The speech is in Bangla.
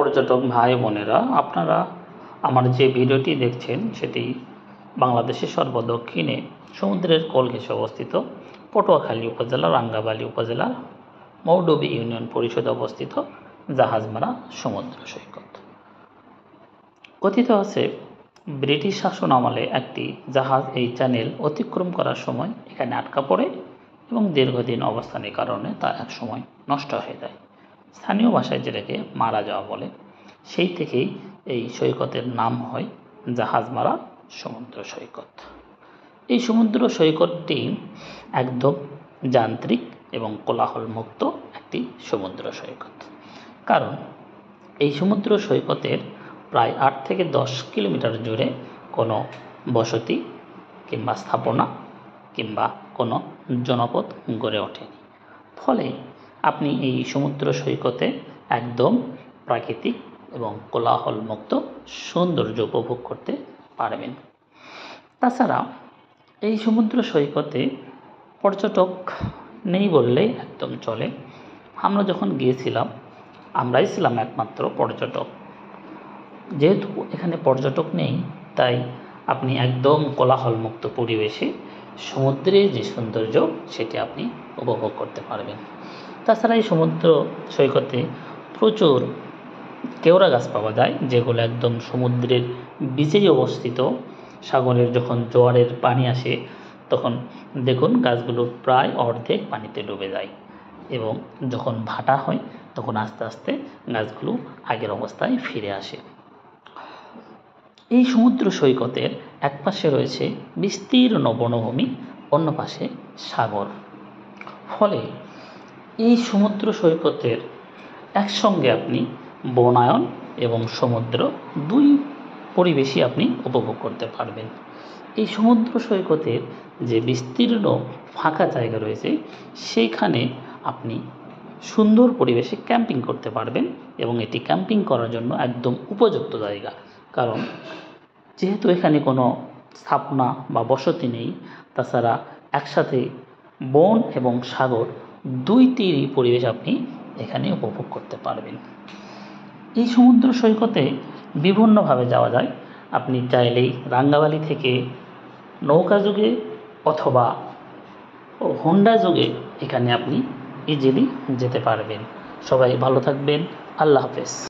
পর্যটক ভাই বোনেরা, আপনারা আমার যে ভিডিওটি দেখছেন সেটি বাংলাদেশের সর্বদক্ষিণে সমুদ্রের কোল ঘেঁষে অবস্থিত পটুয়াখালী উপজেলা রাঙ্গাবালী উপজেলার মৌডবি ইউনিয়ন পরিষদে অবস্থিত জাহাজমারা সমুদ্র সৈকত। কথিত আছে, ব্রিটিশ শাসন আমলে একটি জাহাজ এই চ্যানেল অতিক্রম করার সময় এখানে আটকা পড়ে এবং দীর্ঘদিন অবস্থানের কারণে তা একসময় নষ্ট হয়ে যায়। স্থানীয় ভাষায় যেটাকে মারা যাওয়া বলে। সেই থেকেই এই সৈকতের নাম হয় জাহাজমারা সমুদ্র সৈকত। এই সমুদ্র সৈকতটি একদম যান্ত্রিক এবং কোলাহলমুক্ত একটি সমুদ্র সৈকত। কারণ এই সমুদ্র সৈকতের প্রায় 8 থেকে 10 কিলোমিটার জুড়ে কোনো বসতি কিংবা স্থাপনা কিংবা কোনো জনপদ গড়ে ওঠেনি। ফলে আপনি এই সমুদ্র সৈকতে একদম প্রাকৃতিক এবং কোলাহলমুক্ত সৌন্দর্য উপভোগ করতে পারবেন। তাছাড়া এই সমুদ্র সৈকতে পর্যটক নেই বললেই একদম চলে। আমরা যখন গিয়েছিলাম, আমরাই ছিলাম একমাত্র পর্যটক। যেহেতু এখানে পর্যটক নেই, তাই আপনি একদম কোলাহলমুক্ত পরিবেশে সমুদ্রের যে সৌন্দর্য সেটি আপনি উপভোগ করতে পারবেন। তাছাড়া এই সমুদ্র সৈকতে প্রচুর কেওড়া গাছ পাওয়া যায়, যেগুলো একদম সমুদ্রের বিচেই অবস্থিত। সাগরের যখন জোয়ারের পানি আসে তখন দেখুন গাছগুলো প্রায় অর্ধেক পানিতে ডুবে যায় এবং যখন ভাটা হয় তখন আস্তে আস্তে গাছগুলো আগের অবস্থায় ফিরে আসে। এই সমুদ্র সৈকতের এক পাশে রয়েছে বিস্তীর্ণ বনভূমি, অন্য পাশে সাগর। ফলে এই সমুদ্র সৈকতের একসঙ্গে আপনি বনায়ন এবং সমুদ্র দুই পরিবেশই আপনি উপভোগ করতে পারবেন। এই সমুদ্র সৈকতের যে বিস্তীর্ণ ফাঁকা জায়গা রয়েছে সেইখানে আপনি সুন্দর পরিবেশে ক্যাম্পিং করতে পারবেন এবং এটি ক্যাম্পিং করার জন্য একদম উপযুক্ত জায়গা। কারণ যেহেতু এখানে কোনো স্থাপনা বা বসতি নেই, তাছাড়া একসাথে বন এবং সাগর দুইটিরই পরিবেশ আপনি এখানে উপভোগ করতে পারবেন। এই সমুদ্র সৈকতে বিভিন্নভাবে যাওয়া যায়। আপনি চাইলেই রাঙ্গাবালী থেকে নৌকা যোগে অথবা হোন্ডা যোগে এখানে আপনি ইজিলি যেতে পারবেন। সবাই ভালো থাকবেন। আল্লাহ হাফেজ।